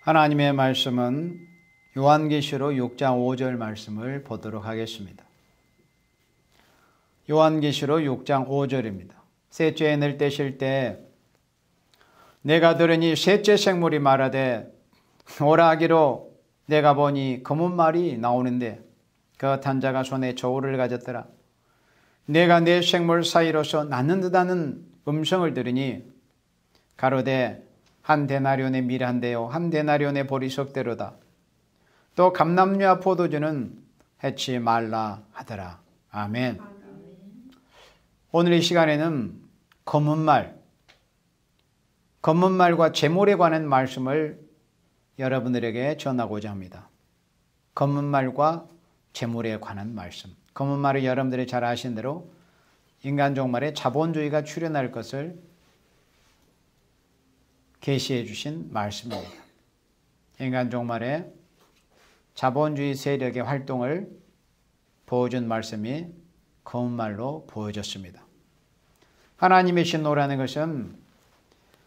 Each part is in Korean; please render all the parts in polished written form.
하나님의 말씀은 요한계시록 6장 5절 말씀을 보도록 하겠습니다. 요한계시록 6장 5절입니다. 셋째 해를 떼실 때 내가 들으니 셋째 생물이 말하되 오라 하기로 내가 보니 검은 말이 나오는데 그 탄 자가 손에 저울을 가졌더라. 내가 네 생물 사이로서 낳는 듯하는 음성을 들으니 가로되 한 데나리온의 밀 한 대요 한 데나리온의 보리 석대로다. 또 감람류와 포도주는 해치 말라 하더라. 아멘. 오늘 이 시간에는 검은 말과 제물에 관한 말씀을 여러분들에게 전하고자 합니다. 검은 말과 제물에 관한 말씀. 검은 말은 여러분들이 잘 아신 대로 인간 종말에 자본주의가 출현할 것을 계시해 주신 말씀입니다. 인간 종말에 자본주의 세력의 활동을 보여준 말씀이 검은 말로 보여졌습니다. 하나님의 신노라는 것은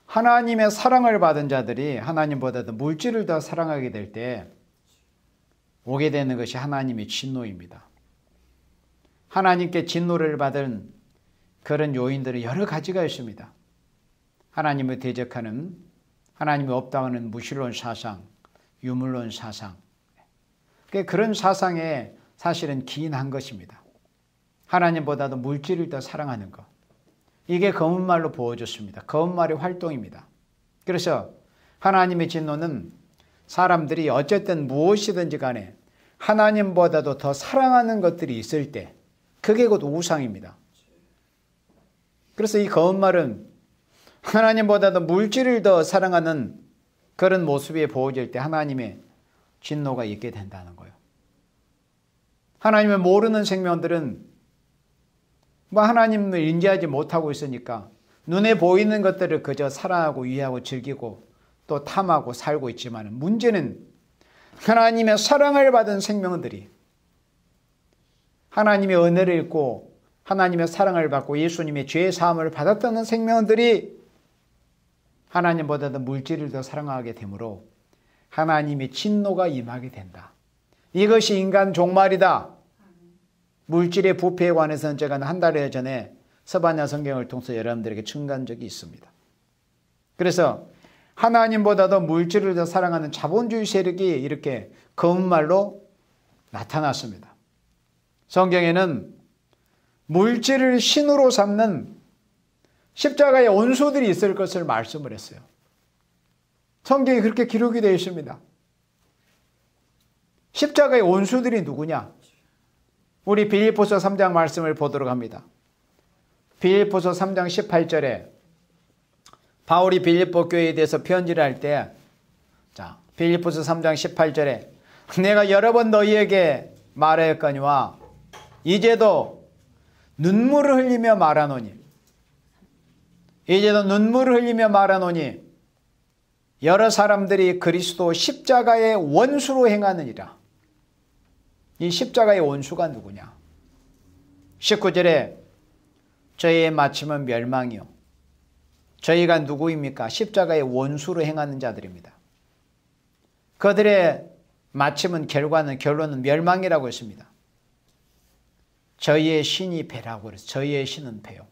하나님의 사랑을 받은 자들이 하나님보다도 물질을 더 사랑하게 될 때 오게 되는 것이 하나님의 진노입니다. 하나님께 진노를 받은 그런 요인들은 여러 가지가 있습니다. 하나님을 대적하는, 하나님이 없다고 하는 무신론 사상, 유물론 사상, 그런 사상에 사실은 기인한 것입니다. 하나님보다도 물질을 더 사랑하는 것, 이게 검은 말로 보여졌습니다. 검은 말의 활동입니다. 그래서 하나님의 진노는 사람들이 어쨌든 무엇이든지 간에 하나님보다도 더 사랑하는 것들이 있을 때 그게 곧 우상입니다. 그래서 이 검은 말은 하나님보다도 물질을 더 사랑하는 그런 모습이 보여질 때 하나님의 진노가 있게 된다는 거예요. 하나님을 모르는 생명들은 하나님을 인지하지 못하고 있으니까 눈에 보이는 것들을 그저 사랑하고 이해하고 즐기고 또 탐하고 살고 있지만 문제는 하나님의 사랑을 받은 생명들이 하나님의 은혜를 읽고 하나님의 사랑을 받고 예수님의 죄 사함을 받았다는 생명들이 하나님보다도 물질을 더 사랑하게 되므로 하나님의 진노가 임하게 된다. 이것이 인간 종말이다. 물질의 부패에 관해서는 제가 한 달 전에 서반야 성경을 통해서 여러분들에게 증거한 적이 있습니다. 그래서 하나님보다도 물질을 더 사랑하는 자본주의 세력이 이렇게 검은 말로 나타났습니다. 성경에는 물질을 신으로 삼는 십자가의 원수들이 있을 것을 말씀을 했어요. 성경에 그렇게 기록이 되어 있습니다. 십자가의 원수들이 누구냐? 우리 빌립보서 3장 말씀을 보도록 합니다. 빌립보서 3장 18절에 바울이 빌립보 교회에 대해서 편지를 할 때, 빌립보서 3장 18절에 내가 여러 번 너희에게 말하였거니와 이제도 눈물을 흘리며 말하노니 여러 사람들이 그리스도 십자가의 원수로 행하느니라. 이 십자가의 원수가 누구냐? 19절에 저희의 마침은 멸망이요. 저희가 누구입니까? 십자가의 원수로 행하는 자들입니다. 그들의 마침은 결론은 멸망이라고 했습니다. 저희의 신이 배라고 그랬어요. 저희의 신은 배요.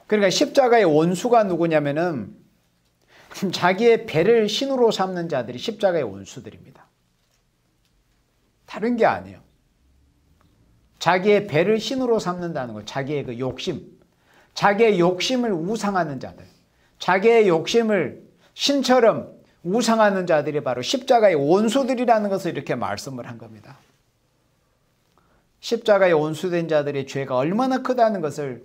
그러니까 십자가의 원수가 누구냐면은 자기의 배를 신으로 삼는 자들이 십자가의 원수들입니다. 다른 게 아니에요. 자기의 배를 신으로 삼는다는 거, 자기의 그 욕심, 자기의 욕심을 우상하는 자들, 자기의 욕심을 신처럼 우상하는 자들이 바로 십자가의 원수들이라는 것을 이렇게 말씀을 한 겁니다. 십자가의 원수된 자들의 죄가 얼마나 크다는 것을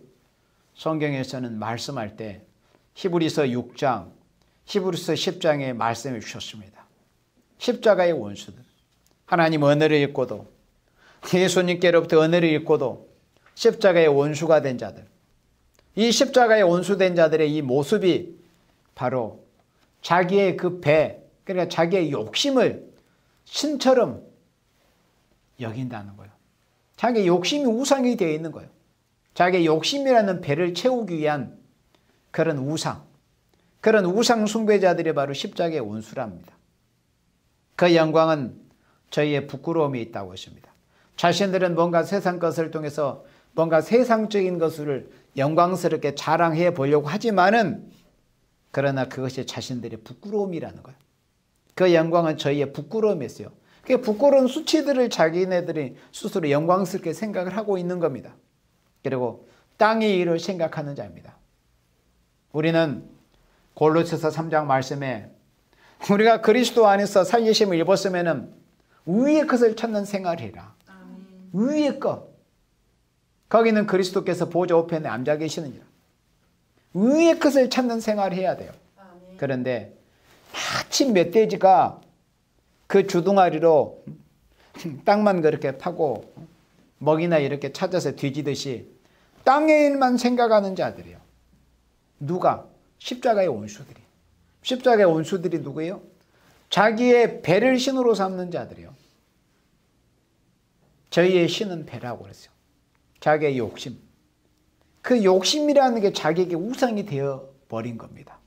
성경에서는 말씀할 때 히브리서 6장, 히브리서 10장에 말씀해 주셨습니다. 십자가의 원수들. 하나님 은혜를 입고도 예수님께로부터 은혜를 입고도 십자가의 원수가 된 자들. 이 십자가의 원수된 자들의 이 모습이 바로 자기의 그 배, 그러니까 자기의 욕심을 신처럼 여긴다는 거예요. 자기의 욕심이 우상이 되어 있는 거예요. 자기의 욕심이라는 배를 채우기 위한 그런 우상 숭배자들이 바로 십자가의 원수랍니다. 그 영광은 저희의 부끄러움이 있다고 했습니다. 자신들은 뭔가 세상 것을 통해서 뭔가 세상적인 것을 영광스럽게 자랑해 보려고 하지만은 그러나 그것이 자신들의 부끄러움이라는 거예요. 그 영광은 저희의 부끄러움이었어요. 그 부끄러운 수치들을 자기네들이 스스로 영광스럽게 생각을 하고 있는 겁니다. 그리고 땅의 일을 생각하는 자입니다. 우리는 골로새서 3장 말씀에 우리가 그리스도 안에서 살리심을 입었으면은 위의 것을 찾는 생활이라. 위의 것. 거기는 그리스도께서 보좌 우편에 앉아 계시느니라. 위의 것을 찾는 생활을 해야 돼요. 그런데 마침 멧돼지가 그 주둥아리로 땅만 그렇게 파고 먹이나 이렇게 찾아서 뒤지듯이 땅의 일만 생각하는 자들이에요. 누가? 십자가의 원수들이. 십자가의 원수들이 누구예요? 자기의 배를 신으로 삼는 자들이요. 저희의 신은 배라고 그랬어요. 자기의 욕심. 그 욕심이라는 게 자기에게 우상이 되어버린 겁니다.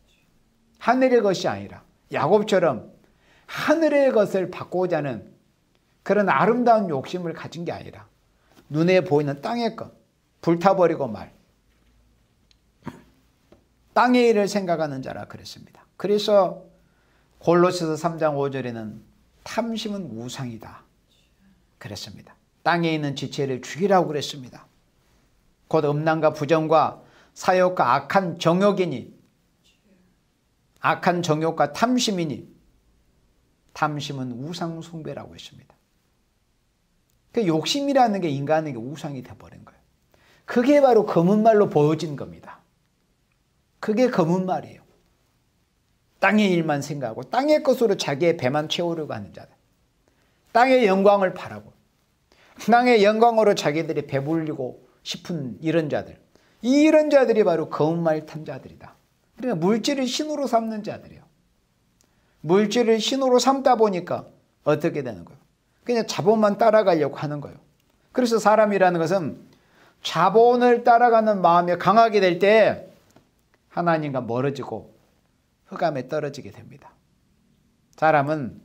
하늘의 것이 아니라 야곱처럼 하늘의 것을 받고자 하는 그런 아름다운 욕심을 가진 게 아니라 눈에 보이는 땅의 것, 불타버리고 말. 땅의 일을 생각하는 자라 그랬습니다. 그래서 골로새서 3장 5절에는 탐심은 우상이다 그랬습니다. 땅에 있는 지체를 죽이라고 그랬습니다. 곧 음란과 부정과 사욕과 악한 정욕이니, 악한 정욕과 탐심이니, 탐심은 우상 숭배라고 했습니다. 그 욕심이라는 게 인간에게 우상이 되어버린 거예요. 그게 바로 검은 말로 보여진 겁니다. 그게 검은 말이에요. 땅의 일만 생각하고 땅의 것으로 자기의 배만 채우려고 하는 자들. 땅의 영광을 바라고 땅의 영광으로 자기들이 배불리고 싶은 이런 자들. 이런 자들이 바로 검은 말 탐자들이다. 그러니까 물질을 신으로 삼는 자들이에요. 물질을 신으로 삼다 보니까 어떻게 되는 거예요? 그냥 자본만 따라가려고 하는 거예요. 그래서 사람이라는 것은 자본을 따라가는 마음이 강하게 될 때 하나님과 멀어지고 흑암에 떨어지게 됩니다. 사람은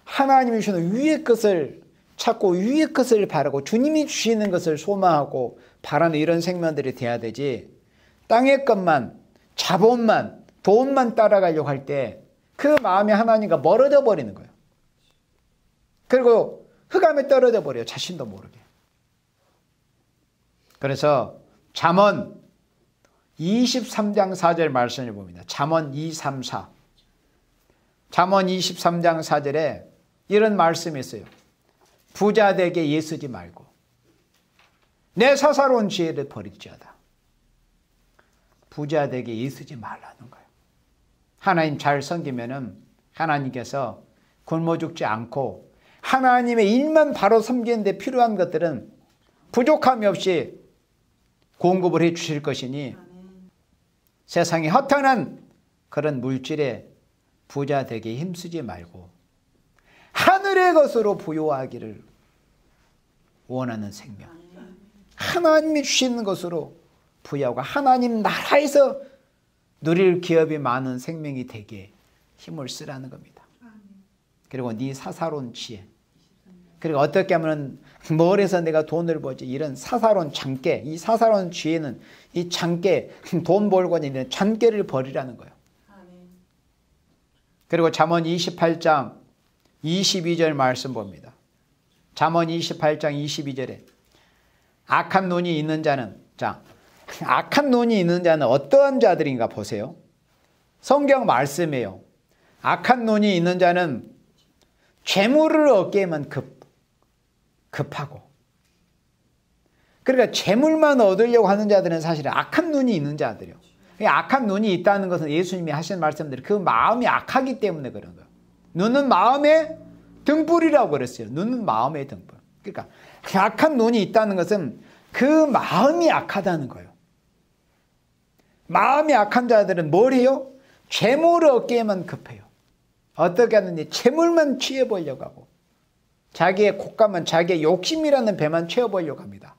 하나님이 주시는 위의 것을 찾고 위의 것을 바라고 주님이 주시는 것을 소망하고 바라는 이런 생명들이 돼야 되지, 땅의 것만, 자본만, 돈만 따라가려고 할 때 그 마음이 하나님과 멀어져 버리는 거예요. 그리고 흑암에 떨어져 버려요. 자신도 모르게. 그래서 잠언 23장 4절 말씀을 봅니다. 잠언 2, 3, 4. 잠언 23장 4절에 이런 말씀이 있어요. 부자 되게 예쓰지 말고 내 사사로운 지혜를 버릴지어다. 부자 되게 예쓰지 말라는 거예요. 하나님 잘 섬기면은 하나님께서 굶어 죽지 않고 하나님의 일만 바로 섬기는 데 필요한 것들은 부족함이 없이 공급을 해 주실 것이니 세상에 허탄한 그런 물질에 부자 되게 힘쓰지 말고 하늘의 것으로 부유하기를 원하는 생명, 하나님이 주시는 것으로 부유하고 하나님 나라에서 누릴 기업이 많은 생명이 되게 힘을 쓰라는 겁니다. 그리고 네 사사로운 지혜, 그리고 어떻게 하면 뭘 해서 내가 돈을 벌지, 이런 사사로운 장깨, 이 사사로운 지혜는 이 장깨, 돈 벌고자 있는 장깨를 버리라는 거예요. 그리고 잠언 28장 22절 말씀 봅니다. 잠언 28장 22절에 악한 눈이 있는 자는, 자, 악한 눈이 있는 자는 어떠한 자들인가 보세요. 성경 말씀이에요. 악한 눈이 있는 자는 재물을 얻기에만 급하고, 그러니까 재물만 얻으려고 하는 자들은 사실은 악한 눈이 있는 자들이에요. 악한 눈이 있다는 것은 예수님이 하신 말씀대로 그 마음이 악하기 때문에 그런 거예요. 눈은 마음의 등불이라고 그랬어요. 눈은 마음의 등불. 그러니까 악한 눈이 있다는 것은 그 마음이 악하다는 거예요. 마음이 악한 자들은 뭘 해요? 재물을 얻기에만 급해요. 어떻게 하느니 재물만 취해보려고 하고 자기의 곶감만, 자기의 욕심이라는 배만 채워보려고 합니다.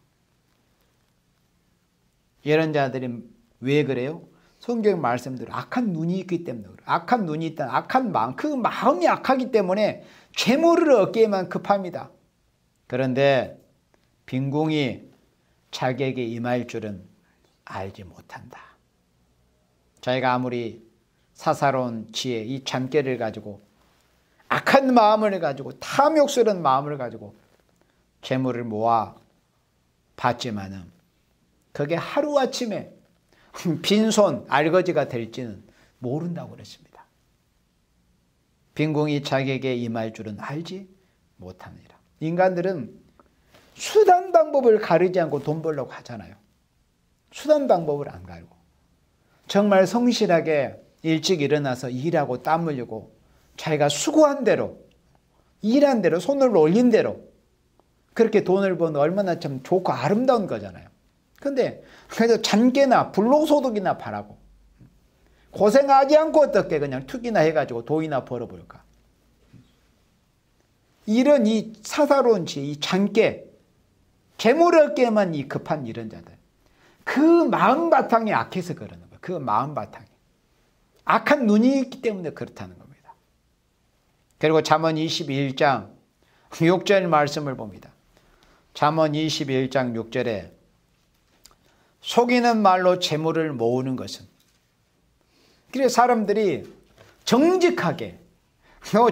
이런 자들이 왜 그래요? 성경 말씀대로 악한 눈이 있기 때문에 그래요. 악한 눈이 있다. 악한 마음, 그 마음이 악하기 때문에 재물을 얻기에만 급합니다. 그런데 빈궁이 자기에게 임할 줄은 알지 못한다. 자기가 아무리 사사로운 지혜, 이 잠깨를 가지고 악한 마음을 가지고 탐욕스러운 마음을 가지고 재물을 모아 봤지만은 그게 하루아침에 빈손 알거지가 될지는 모른다고 그랬습니다. 빈궁이 자기에게 임할 줄은 알지 못하느니라. 인간들은 수단 방법을 가리지 않고 돈 벌려고 하잖아요. 수단 방법을 안 가리고 정말 성실하게 일찍 일어나서 일하고 땀 흘리고 자기가 수고한 대로 일한 대로 손을 올린 대로 그렇게 돈을 버는 얼마나 참 좋고 아름다운 거잖아요. 근데 그래서 잔깨나 불로소득이나 바라고 고생하지 않고 어떻게 그냥 투기나 해가지고 돈이나 벌어볼까. 이런 이 사사로운 지혜, 이 잔깨, 재물 얻기에만 이 급한 이런 자들, 그 마음 바탕이 악해서 그러는 거예요. 그 마음 바탕이 악한 눈이 있기 때문에 그렇다는 겁니다. 그리고 잠언 21장 6절 말씀을 봅니다. 잠언 21장 6절에 속이는 말로 재물을 모으는 것은, 그래서 사람들이 정직하게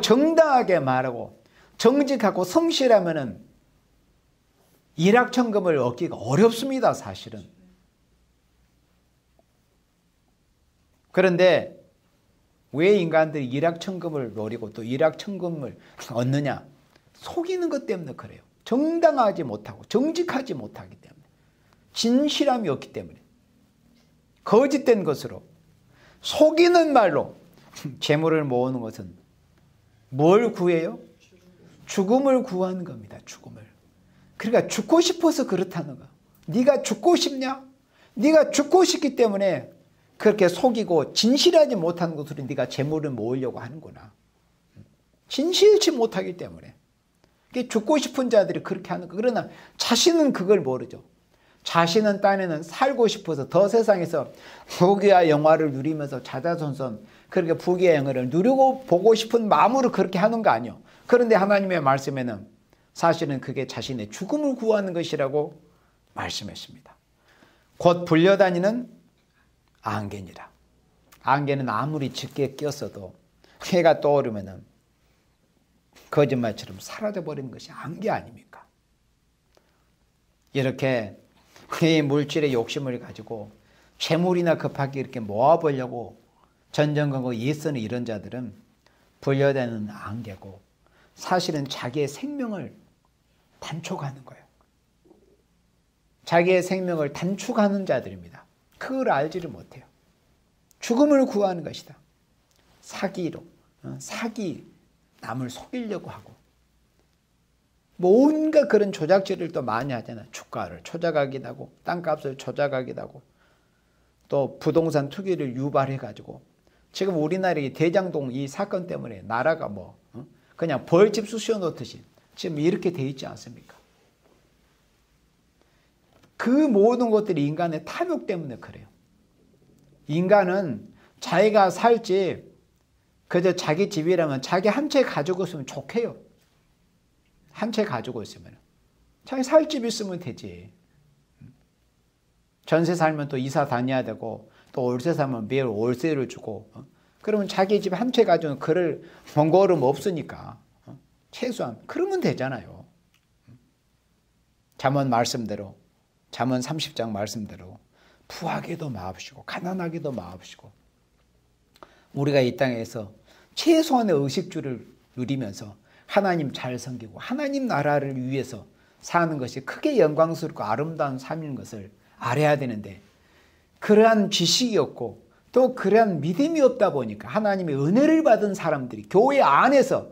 정당하게 말하고 정직하고 성실하면은 일확천금을 얻기가 어렵습니다, 사실은. 그런데 왜 인간들이 일확천금을 노리고 또 일확천금을 얻느냐? 속이는 것 때문에 그래요. 정당하지 못하고 정직하지 못하기 때문에, 진실함이 없기 때문에, 거짓된 것으로 속이는 말로 재물을 모으는 것은 뭘 구해요? 죽음을 구하는 겁니다. 죽음을. 그러니까 죽고 싶어서 그렇다는 거야. 네가 죽고 싶냐? 네가 죽고 싶기 때문에 그렇게 속이고 진실하지 못하는 것으로 네가 재물을 모으려고 하는구나. 진실치 못하기 때문에. 죽고 싶은 자들이 그렇게 하는 거. 그러나 자신은 그걸 모르죠. 자신은 딴에는 살고 싶어서 더 세상에서 부귀와 영화를 누리면서 자자손손 그렇게 부귀와 영화를 누리고 보고 싶은 마음으로 그렇게 하는 거 아니에요. 그런데 하나님의 말씀에는 사실은 그게 자신의 죽음을 구하는 것이라고 말씀했습니다. 곧 불려다니는 안개니라. 안개는 아무리 짙게 꼈어도 해가 떠오르면은 거짓말처럼 사라져버리는 것이 안개 아닙니까? 이렇게 이 물질의 욕심을 가지고 재물이나 급하게 이렇게 모아보려고 전전긍긍 애쓰는 이런 자들은 불려다니는 안개고 사실은 자기의 생명을 단축하는 거예요. 자기의 생명을 단축하는 자들입니다. 그걸 알지를 못해요. 죽음을 구하는 것이다. 사기로, 남을 속이려고 하고 뭔가 그런 조작질을 또 많이 하잖아요. 주가를 조작하기도 하고 땅값을 조작하기도 하고 또 부동산 투기를 유발해가지고 지금 우리나라의 대장동 이 사건 때문에 나라가 그냥 벌집 쑤셔 놓듯이 지금 이렇게 돼 있지 않습니까? 그 모든 것들이 인간의 탐욕 때문에 그래요. 인간은 자기가 살지 그저 자기 집이라면 자기 한 채 가지고 있으면 좋게요. 한 채 가지고 있으면 자기 살 집 있으면 되지. 전세 살면 또 이사 다녀야 되고 또 월세 살면 매일 월세를 주고 그러면 자기 집 한 채 가지고는 그럴 번거로움 없으니까 최소한 그러면 되잖아요. 잠언 말씀대로 잠언 30장 말씀대로 부하게도 마옵시고 가난하게도 마옵시고 우리가 이 땅에서 최소한의 의식주를 누리면서 하나님 잘 섬기고 하나님 나라를 위해서 사는 것이 크게 영광스럽고 아름다운 삶인 것을 알아야 되는데 그러한 지식이 없고 또 그러한 믿음이 없다 보니까 하나님의 은혜를 받은 사람들이 교회 안에서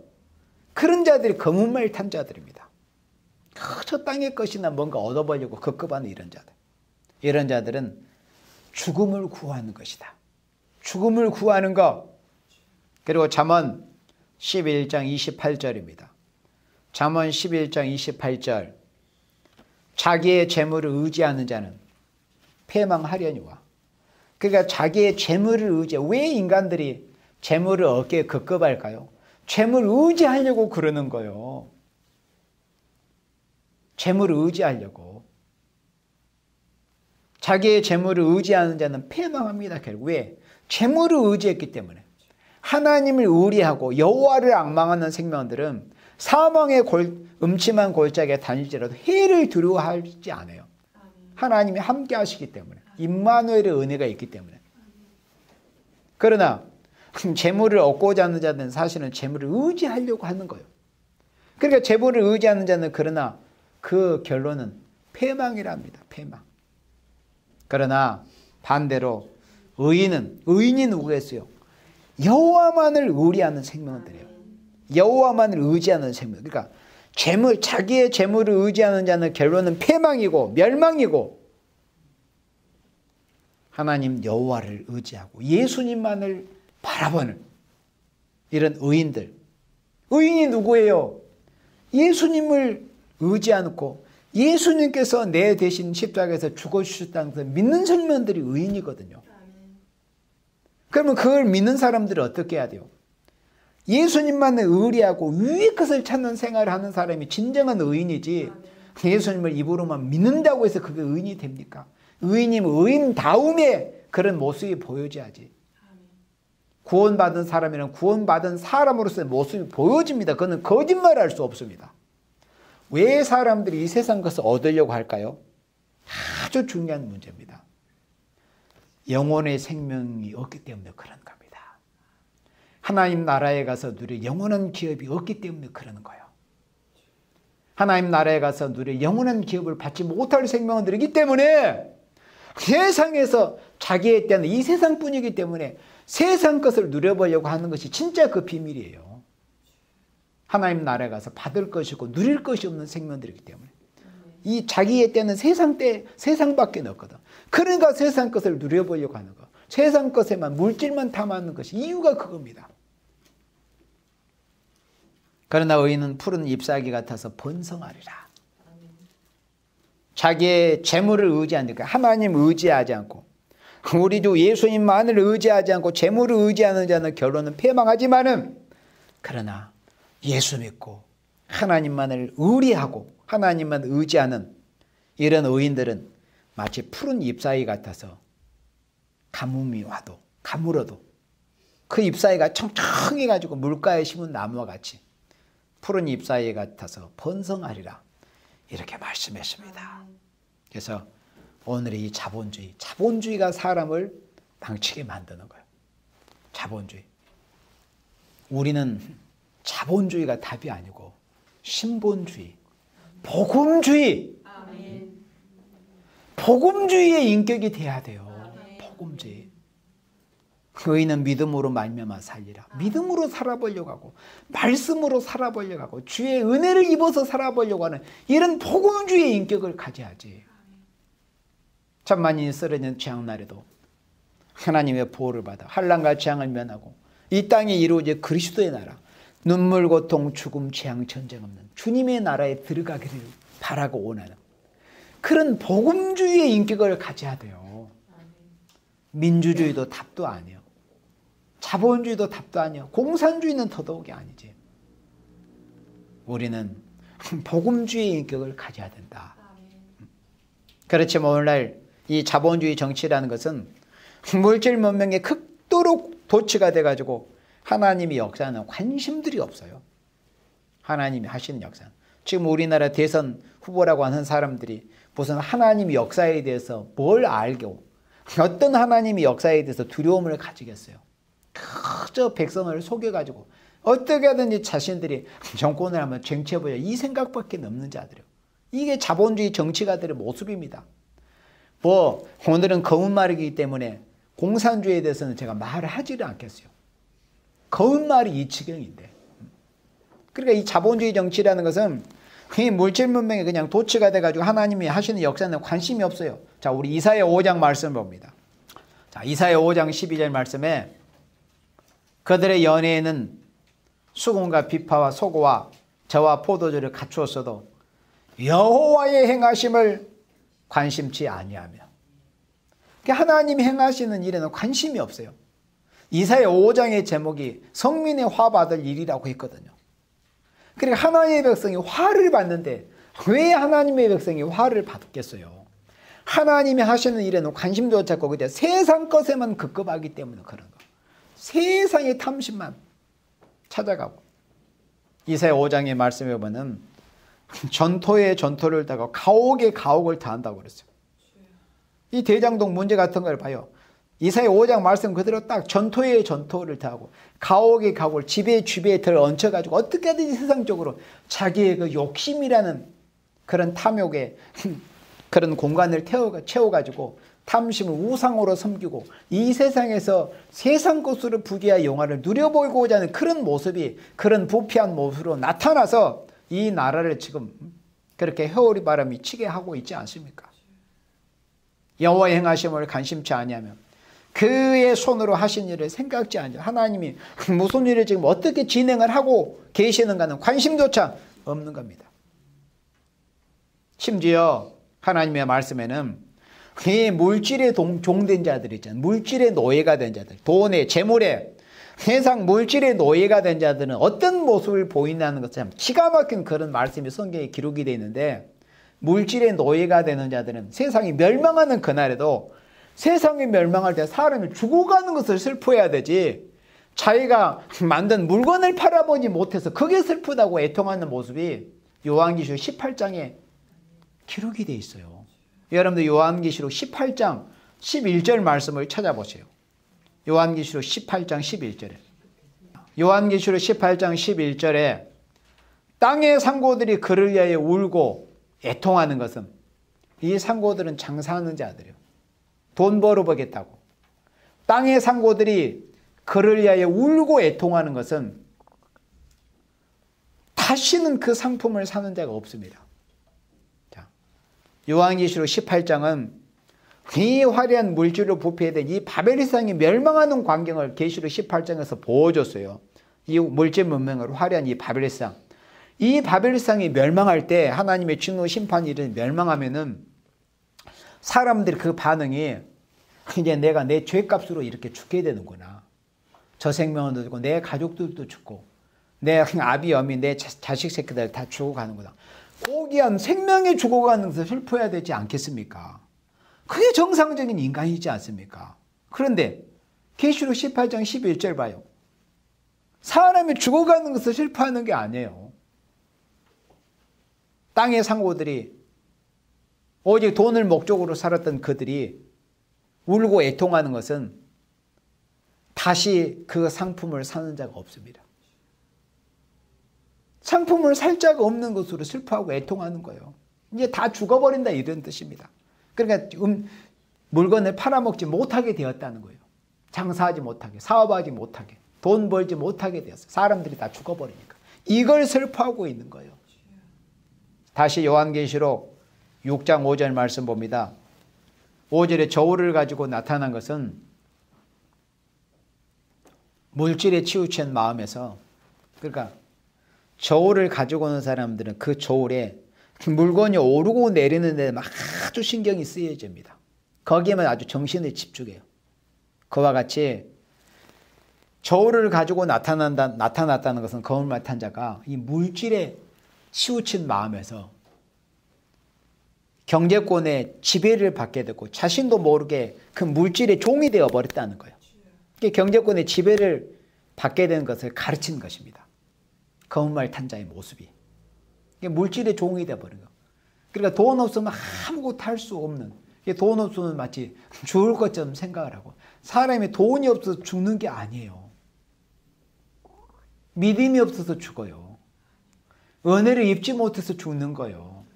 그런 자들이 검은 말 탄 자들입니다. 저 땅의 것이나 뭔가 얻어보려고 급급하는 이런 자들. 이런 자들은 죽음을 구하는 것이다. 죽음을 구하는 것. 그리고 잠언 11장 28절입니다. 잠언 11장 28절 자기의 재물을 의지하는 자는 패망하려니와 그러니까 자기의 재물을 의지해. 왜 인간들이 재물을 얻기에 급급할까요? 재물을 의지하려고 그러는 거예요. 재물을 의지하려고. 자기의 재물을 의지하는 자는 패망합니다. 결국 왜? 재물을 의지했기 때문에. 하나님을 의리하고 여호와를 앙망하는 생명들은 사망의 음침한 골짜기에 다닐지라도 해를 두려워하지 않아요. 하나님이 함께 하시기 때문에. 임마누엘의 은혜가 있기 때문에. 그러나 재물을 얻고자 하는 자는 사실은 재물을 의지하려고 하는 거예요. 그러니까 재물을 의지하는 자는 그러나 그 결론은 패망이랍니다. 패망. 그러나 반대로 의인이 누구겠어요? 여호와만을 의리하는 생명들이에요. 여호와만을 의지하는 생명. 그러니까 자기의 재물을 의지하는 자는 결론은 패망이고 멸망이고, 하나님 여호와를 의지하고 예수님만을 바라보는 이런 의인들. 의인이 누구예요? 예수님을 의지 않고 예수님께서 내 대신 십자가에서 죽어주셨다는 것을 믿는 생명들이 의인이거든요. 그러면 그걸 믿는 사람들은 어떻게 해야 돼요? 예수님만을 의리하고 위의 것을 찾는 생활을 하는 사람이 진정한 의인이지, 예수님을 입으로만 믿는다고 해서 그게 의인이 됩니까? 의인이면 의인다움에 그런 모습이 보여져야지. 구원받은 사람이란 구원받은 사람으로서의 모습이 보여집니다. 그거는 거짓말할 수 없습니다. 왜 사람들이 이 세상 것을 얻으려고 할까요? 아주 중요한 문제입니다. 영혼의 생명이 없기 때문에 그런 겁니다. 하나님 나라에 가서 누릴 영원한 기업이 없기 때문에 그러는 거예요. 하나님 나라에 가서 누릴 영원한 기업을 받지 못할 생명들이기 때문에 세상에서 자기에 대한 이 세상뿐이기 때문에 세상 것을 누려보려고 하는 것이 진짜 그 비밀이에요. 하나님 나라에 가서 받을 것이고 누릴 것이 없는 생명들이기 때문에 이 자기의 때는 세상밖에 없거든. 그러니까 세상 것을 누려보려고 하는 거, 세상 것에만 물질만 탐하는 것이 이유가 그겁니다. 그러나 의인은 푸른 잎사귀 같아서 번성하리라. 자기의 재물을 의지하니까 하나님 의지하지 않고 우리 주 예수님만을 의지하지 않고 재물을 의지하는 자는 결론은 패망하지만은, 그러나 예수 믿고 하나님만을 의리하고 하나님만 의지하는 이런 의인들은 마치 푸른 잎사귀 같아서 가뭄이 와도 가물어도 그 잎사귀가 청청해가지고 물가에 심은 나무와 같이 푸른 잎사귀 같아서 번성하리라, 이렇게 말씀했습니다. 그래서 오늘의 이 자본주의가 사람을 망치게 만드는 거예요. 자본주의. 우리는 자본주의가 답이 아니고 신본주의, 복음주의. 복음주의의 인격이 돼야 돼요. 복음주의. 의인은 믿음으로 말미암아 살리라. 믿음으로 살아보려고 하고 말씀으로 살아보려고 하고 주의 은혜를 입어서 살아보려고 하는 이런 복음주의의 인격을 가져야지. 천만인이 쓰러진 재앙날에도 하나님의 보호를 받아 환난과 재앙을 면하고 이 땅에 이루어질 그리스도의 나라, 눈물, 고통, 죽음, 재앙, 전쟁 없는 주님의 나라에 들어가기를 바라고 원하는 그런 복음주의의 인격을 가져야 돼요. 민주주의도 답도 아니에요. 자본주의도 답도 아니에요. 공산주의는 더더욱이 아니지. 우리는 복음주의의 인격을 가져야 된다. 그렇지만 오늘날 이 자본주의 정치라는 것은 물질 문명에 극도로 도취가 돼가지고 하나님의 역사는 관심들이 없어요. 하나님이 하시는 역사는. 지금 우리나라 대선 후보라고 하는 사람들이 무슨 하나님의 역사에 대해서 뭘 알고 어떤 하나님의 역사에 대해서 두려움을 가지겠어요. 그저 백성을 속여가지고 어떻게 하든지 자신들이 정권을 하면 쟁취해보자 이 생각밖에 없는 자들이에요. 이게 자본주의 정치가들의 모습입니다. 오늘은 거짓말이기 때문에 공산주의에 대해서는 제가 말을 하지를 않겠어요. 거짓말이 이 지경인데. 그러니까 이 자본주의 정치라는 것은 이 물질 문명에 그냥 도취가 돼가지고 하나님이 하시는 역사는 관심이 없어요. 자, 우리 이사야 5장 말씀 봅니다. 자, 이사야 5장 12절 말씀에 그들의 연회에는 수금과 비파와 소고와 저와 포도주를 갖추었어도 여호와의 행하심을 관심치 아니하며. 하나님이 행하시는 일에는 관심이 없어요. 이사야 5장의 제목이 성민의 화 받을 일이라고 했거든요. 그러니까 하나님의 백성이 화를 받는데 왜 하나님의 백성이 화를 받겠어요? 하나님이 하시는 일에는 관심조차 없고 그냥 세상 것에만 급급하기 때문에 그런 거. 세상의 탐심만 찾아가고. 이사야 5장의 말씀에 보면 전토에 전토를 다하고 가옥에 가옥을 다한다고 그랬어요. 이 대장동 문제 같은 걸 봐요. 이사야 5장 말씀 그대로 딱 전토에 전토를 다하고 가옥에 가옥을 집에 얹혀가지고 어떻게든지 세상적으로 자기의 그 욕심이라는 그런 탐욕에 그런 공간을 채워가지고 탐심을 우상으로 섬기고 이 세상에서 세상 것으로 부귀와 영화를 누려보고자 하는 그런 모습이 그런 부패한 모습으로 나타나서 이 나라를 지금 그렇게 회오리 바람이 치게 하고 있지 않습니까? 여호와의 행하심을 관심치 아니하며 그의 손으로 하신 일을 생각지 않냐. 하나님이 무슨 일을 지금 어떻게 진행을 하고 계시는가는 관심조차 없는 겁니다. 심지어 하나님의 말씀에는 이 물질에 종된 자들 있잖아요. 물질의 노예가 된 자들, 돈에 재물에 세상 물질의 노예가 된 자들은 어떤 모습을 보인다는 것을 참 기가 막힌 그런 말씀이 성경에 기록이 되어 있는데, 물질의 노예가 되는 자들은 세상이 멸망하는 그날에도 세상이 멸망할 때 사람이 죽어가는 것을 슬퍼해야 되지, 자기가 만든 물건을 팔아보지 못해서 그게 슬프다고 애통하는 모습이 요한계시록 18장에 기록이 되어 있어요. 여러분들 요한계시록 18장 11절 말씀을 찾아보세요. 요한계시록 18장 11절에 요한계시록 18장 11절에 땅의 상고들이 그를 위하여 울고 애통하는 것은, 이 상고들은 장사하는 자들이에요. 돈 벌어보겠다고 땅의 상고들이 그를 위하여 울고 애통하는 것은 다시는 그 상품을 사는 자가 없습니다. 자, 요한계시록 18장은 이 화려한 물질로 부패된 이 바벨리상이 멸망하는 광경을 계시록 18장에서 보여줬어요. 이 물질 문명으로 화려한 이 바벨리상, 이 바벨리상이 멸망할 때 하나님의 진노 심판이 멸망하면은 사람들이 그 반응이 이제 내가 내 죄값으로 이렇게 죽게 되는구나. 저 생명도 죽고 내 가족들도 죽고 내 아비 어미 내 자식 새끼들 다 죽어가는구나. 고귀한 생명이 죽어가는 것을 슬퍼해야 되지 않겠습니까? 그게 정상적인 인간이지 않습니까? 그런데 계시록 18장 11절 봐요. 사람이 죽어가는 것을 슬퍼하는 게 아니에요. 땅의 상고들이 오직 돈을 목적으로 살았던 그들이 울고 애통하는 것은 다시 그 상품을 사는 자가 없습니다. 상품을 살 자가 없는 것으로 슬퍼하고 애통하는 거예요. 이제 다 죽어버린다 이런 뜻입니다. 그러니까 물건을 팔아먹지 못하게 되었다는 거예요. 장사하지 못하게, 사업하지 못하게, 돈 벌지 못하게 되었어요. 사람들이 다 죽어버리니까. 이걸 슬퍼하고 있는 거예요. 다시 요한계시록 6장 5절 말씀 봅니다. 5절에 저울을 가지고 나타난 것은 물질에 치우친 마음에서, 그러니까 저울을 가지고 오는 사람들은 그 저울에 물건이 오르고 내리는 데 아주 신경이 쓰여집니다. 거기에만 아주 정신을 집중해요. 그와 같이 저울을 가지고 나타났다는 것은 거울만 탄 자가 이 물질에 치우친 마음에서 경제권의 지배를 받게 되고 자신도 모르게 그 물질의 종이 되어버렸다는 거예요. 경제권의 지배를 받게 되는 것을 가르치는 것입니다. 거울말 탄 자의 모습이. 물질의 종이 되어버린 거예요. 그러니까 돈 없으면 아무것도 할 수 없는, 돈 없으면 마치 죽을 것처럼 생각을 하고, 사람이 돈이 없어서 죽는 게 아니에요. 믿음이 없어서 죽어요. 은혜를 입지 못해서 죽는 거예요.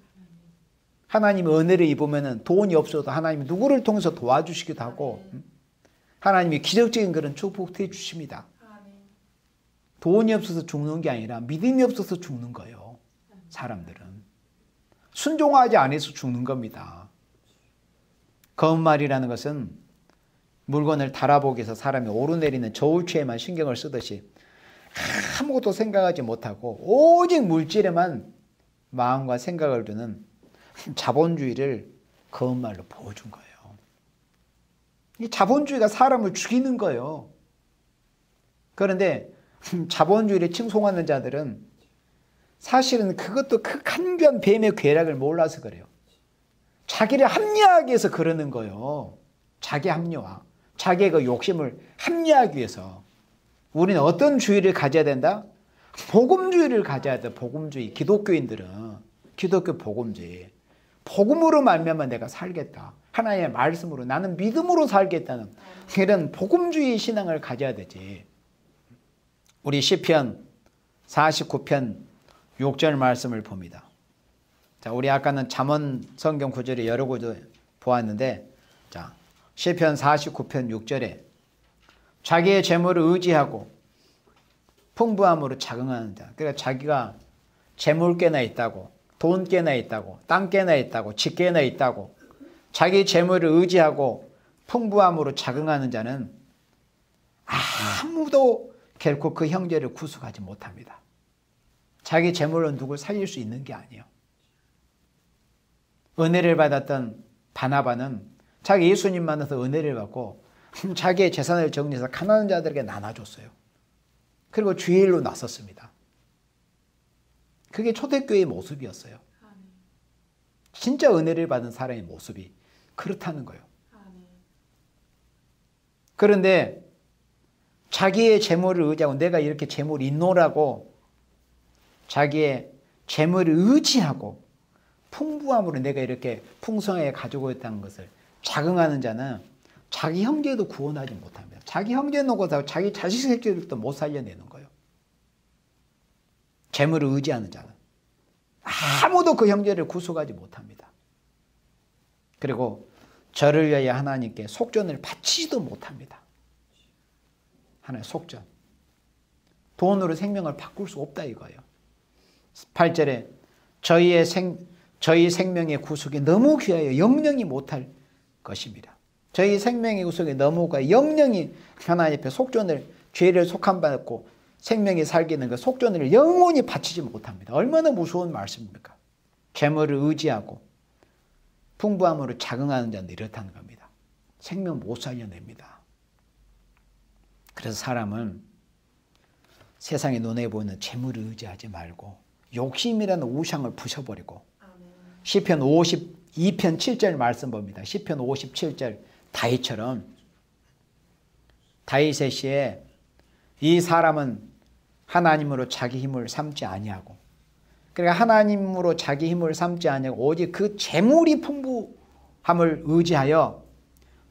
하나님이 은혜를 입으면 돈이 없어도 하나님이 누구를 통해서 도와주시기도 하고, 하나님이 기적적인 그런 축복해 주십니다. 돈이 없어서 죽는 게 아니라 믿음이 없어서 죽는 거예요. 사람들은 순종하지 않아서 죽는 겁니다. 거짓말이라는 것은 물건을 달아보기 위해서 사람이 오르내리는 저울추에만 신경을 쓰듯이 아무것도 생각하지 못하고 오직 물질에만 마음과 생각을 두는 자본주의를 거짓말로 보여준 거예요. 이 자본주의가 사람을 죽이는 거예요. 그런데 자본주의를 칭송하는 자들은 사실은 그것도 그 간교한 뱀의 괴락을 몰라서 그래요. 자기를 합리화하기 위해서 그러는 거예요. 자기 합리화. 자기의 그 욕심을 합리화하기 위해서. 우리는 어떤 주의를 가져야 된다? 복음주의를 가져야 돼. 복음주의. 기독교인들은 기독교 복음주의. 복음으로 말미암아 내가 살겠다. 하나님의 말씀으로 나는 믿음으로 살겠다는 이런 복음주의 신앙을 가져야 되지. 우리 시편 49편 6절 말씀을 봅니다. 자, 우리 아까는 잠언 성경 구절에 여러 구절 보았는데, 자, 시편 49편 6절에 자기의 재물을 의지하고 풍부함으로 자긍하는 자. 그러니까 자기가 재물 꽤나 있다고, 돈 꽤나 있다고, 땅 꽤나 있다고, 집 꽤나 있다고, 자기 재물을 의지하고 풍부함으로 자긍하는 자는 아무도 결코 그 형제를 구속하지 못합니다. 자기 재물로 누굴 살릴 수 있는 게 아니에요. 은혜를 받았던 바나바는 자기 예수님 만나서 은혜를 받고 자기의 재산을 정리해서 가난한 자들에게 나눠줬어요. 그리고 주의 일로 나섰습니다. 그게 초대교회의 모습이었어요. 진짜 은혜를 받은 사람의 모습이 그렇다는 거예요. 그런데 자기의 재물을 의지하고 내가 이렇게 재물이 있노라고 자기의 재물을 의지하고 풍부함으로 내가 이렇게 풍성하게 가지고 있다는 것을 자긍하는 자는 자기 형제도 구원하지 못합니다. 자기 형제 놓고서 자기 자식 새끼들도 못 살려내는 거예요. 재물을 의지하는 자는 아무도 그 형제를 구속하지 못합니다. 그리고 저를 위하여 하나님께 속전을 바치지도 못합니다. 하나의 속전. 돈으로 생명을 바꿀 수 없다 이거예요. 8절에 저희 생명의 구속이 너무 귀하여 영영이 못할 것입니다. 저희 생명의 구속이 너무 귀하여 영영이 하나님 앞에 속전을 죄를 속함받고 생명이 살기는 그 속전을 영원히 바치지 못합니다. 얼마나 무서운 말씀입니까? 재물을 의지하고 풍부함으로 자긍하는 자는 이렇다는 겁니다. 생명 못 살려냅니다. 그래서 사람은 세상의 눈에 보이는 재물을 의지하지 말고 욕심이라는 우상을 부셔버리고 시편 52편 7절 말씀 봅니다. 시편 57절 다윗처럼 다윗의 시에 이 사람은 하나님으로 자기 힘을 삼지 아니하고 그러니까 하나님으로 자기 힘을 삼지 아니하고 오직 그 재물이 풍부함을 의지하여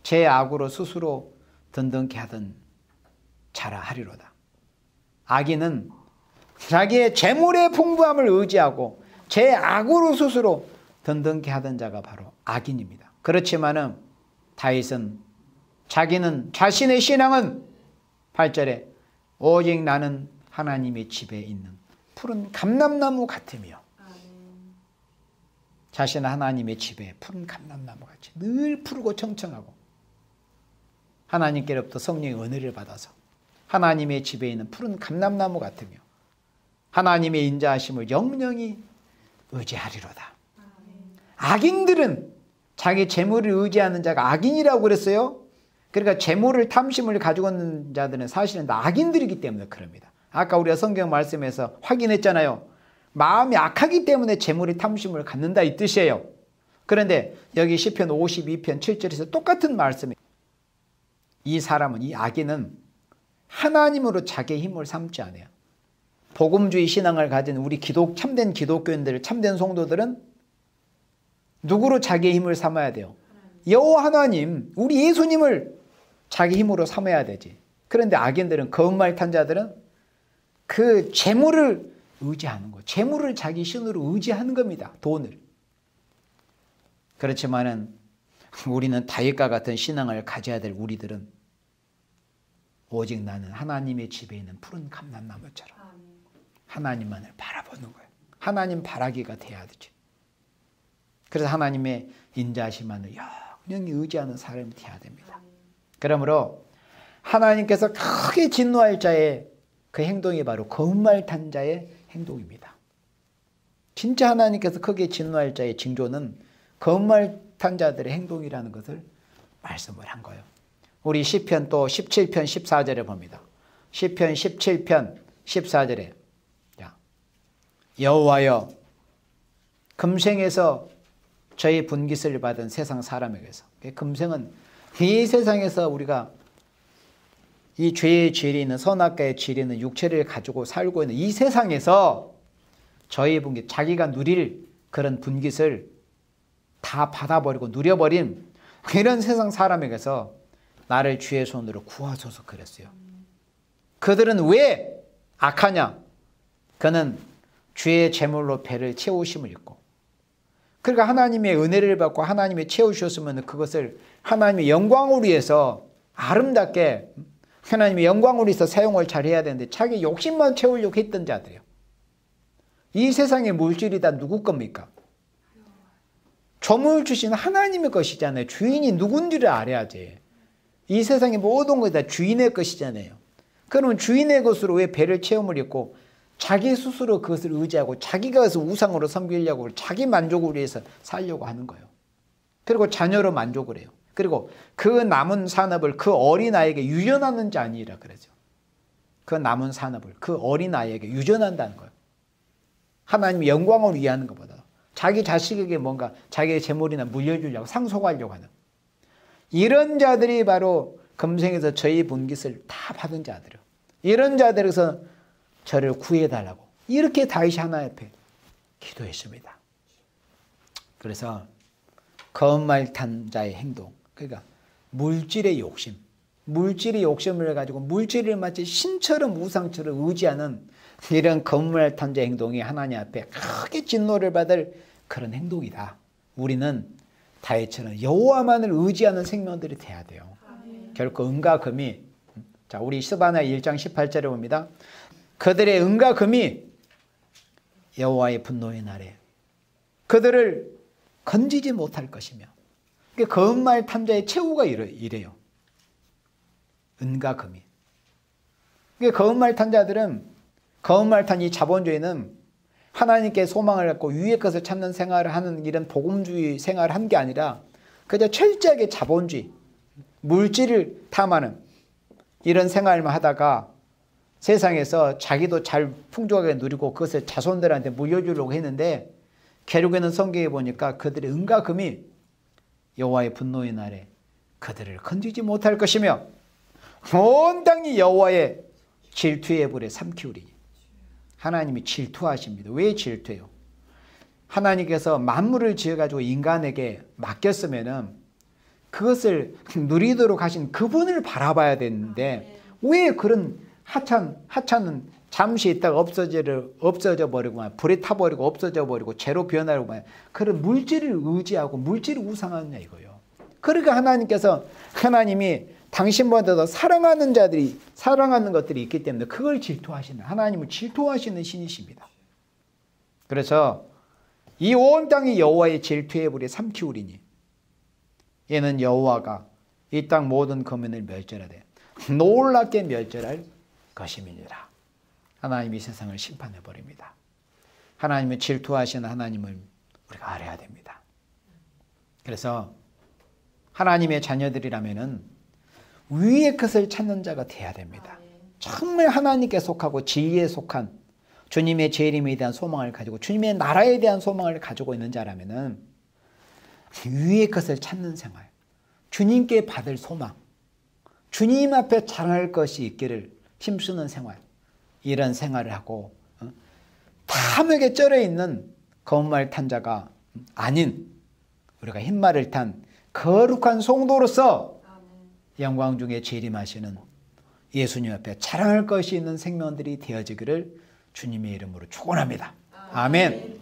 제 악으로 스스로 든든케 하던 자라 하리로다. 악인은 자기의 재물의 풍부함을 의지하고 제 악으로 스스로 든든케 하던 자가 바로 악인입니다. 그렇지만은 다윗은 자기는 자신의 신앙은 8절에 오직 나는 하나님의 집에 있는 푸른 감람나무 같으며 자신은 하나님의 집에 푸른 감람나무 같이 늘 푸르고 청청하고 하나님께로부터 성령의 은혜를 받아서 하나님의 집에 있는 푸른 감람나무 같으며 하나님의 인자하심을 영영히 의지하리로다. 악인들은 자기 재물을 의지하는 자가 악인이라고 그랬어요. 그러니까 재물을 탐심을 가지고 있는 자들은 사실은 다 악인들이기 때문에 그럽니다. 아까 우리가 성경 말씀에서 확인했잖아요. 마음이 악하기 때문에 재물의 탐심을 갖는다 이 뜻이에요. 그런데 여기 시편 52편 7절에서 똑같은 말씀이 이 사람은 이 악인은 하나님으로 자기의 힘을 삼지 않아요. 복음주의 신앙을 가진 우리 참된 기독교인들, 참된 성도들은 누구로 자기의 힘을 삼아야 돼요? 여호와 하나님, 우리 예수님을 자기 힘으로 삼아야 되지. 그런데 악인들은 거짓말 탄 자들은 그 재물을 의지하는 거예요. 재물을 자기 신으로 의지하는 겁니다. 돈을. 그렇지만은 우리는 다윗과 같은 신앙을 가져야 될 우리들은 오직 나는 하나님의 집에 있는 푸른 감람나무처럼 하나님만을 바라보는 거예요. 하나님 바라기가 돼야 되지. 그래서 하나님의 인자하심만을 영영히 의지하는 사람이 돼야 됩니다. 그러므로 하나님께서 크게 진노할 자의 그 행동이 바로 거짓말 탄 자의 행동입니다. 진짜 하나님께서 크게 진노할 자의 징조는 거짓말 탄 자들의 행동이라는 것을 말씀을 한 거예요. 우리 시편 또 17편 14절에 봅니다. 시편 17편 14절에 여호와여 금생에서 저희 분깃을 받은 세상 사람에게서, 금생은 이 세상에서 우리가 이 죄의 질이 있는, 선악과의 질이 있는 육체를 가지고 살고 있는 이 세상에서 저희 분깃, 자기가 누릴 그런 분깃을 다 받아버리고 누려버린 이런 세상 사람에게서 나를 주의 손으로 구하소서 그랬어요. 그들은 왜 악하냐? 그는 주의 제물로 배를 채우심을 입고, 그러니까 하나님의 은혜를 받고 하나님이 채우셨으면 그것을 하나님의 영광을 위해서 아름답게 하나님의 영광을 위해서 사용을 잘해야 되는데 자기 욕심만 채우려고 했던 자들이에요. 이 세상의 물질이 다 누구 겁니까? 점을 주신 하나님의 것이잖아요. 주인이 누군지를 알아야지. 이 세상의 모든 것이 다 주인의 것이잖아요. 그러면 주인의 것으로 왜 배를 채움을 입고 자기 스스로 그것을 의지하고 자기가 그것을 우상으로 섬기려고 자기 만족을 위해서 살려고 하는 거예요. 그리고 자녀로 만족을 해요. 그리고 그 남은 산업을 그 어린아이에게 유전하는 자 아니라 그러죠. 그 남은 산업을 그 어린아이에게 유전한다는 거예요. 하나님의 영광을 위하는 것보다 자기 자식에게 뭔가 자기의 재물이나 물려주려고 상속하려고 하는 이런 자들이 바로 금생에서 저희 분깃을 다 받은 자들이에요. 이런 자들에서 저를 구해달라고 이렇게 다윗이 하나님 앞에 기도했습니다. 그래서 거짓말 탄 자의 행동, 그러니까 물질의 욕심, 물질의 욕심을 가지고 물질을 마치 신처럼 우상처럼 의지하는 이런 거짓말 탄 자의 행동이 하나님 앞에 크게 진노를 받을 그런 행동이다. 우리는 다윗처럼 여호와만을 의지하는 생명들이 돼야 돼요. 결코 은과 금이, 자 우리 스바냐 1장 18절에 봅니다. 그들의 은과 금이 여호와의 분노의 날에 그들을 건지지 못할 것이며, 거짓말 탐자의 최후가 이래요. 은과 금이. 거짓말 탄자들은, 거짓말 탄 이 자본주의는 하나님께 소망을 갖고 위의 것을 찾는 생활을 하는 이런 복음주의 생활을 한 게 아니라 그저 철저하게 자본주의, 물질을 탐하는 이런 생활만 하다가 세상에서 자기도 잘 풍족하게 누리고 그것을 자손들한테 물려주려고 했는데 결국에는 성경에 보니까 그들의 은과 금이 여호와의 분노의 날에 그들을 건지지 못할 것이며 온 땅이 여호와의 질투의 불에 삼키우리니. 하나님이 질투하십니다. 왜 질투해요? 하나님께서 만물을 지어가지고 인간에게 맡겼으면은 그것을 누리도록 하신 그분을 바라봐야 되는데 왜 그런 하찮은 잠시 있다가 없어져 버리고 불에 타버리고 없어져 버리고 재로 변하려고 그런 물질을 의지하고 물질을 우상하느냐 이거예요. 그러니까 하나님이 당신보다 사랑하는 자들이 사랑하는 것들이 있기 때문에 그걸 질투하시는, 하나님을 질투하시는 신이십니다. 그래서 이 온 땅이 여호와의 질투의 불에 삼키우리니 얘는 여호와가 이 땅 모든 거민을 멸절하되 놀랍게 멸절할 것임이니라. 하나님이 세상을 심판해 버립니다. 하나님을 질투하시는 하나님을 우리가 알아야 됩니다. 그래서 하나님의 자녀들이라면은 위의 것을 찾는 자가 돼야 됩니다. 정말 하나님께 속하고 진리에 속한 주님의 재림에 대한 소망을 가지고 주님의 나라에 대한 소망을 가지고 있는 자라면은 위의 것을 찾는 생활, 주님께 받을 소망, 주님 앞에 자랑할 것이 있기를 힘쓰는 생활, 이런 생활을 하고 탐욕에 쩔어 있는 거짓말 탄 자가 아닌 우리가 흰말을 탄 거룩한 성도로서 영광 중에 재림하시는 예수님 앞에 자랑할 것이 있는 생명들이 되어지기를 주님의 이름으로 축원합니다. 아멘.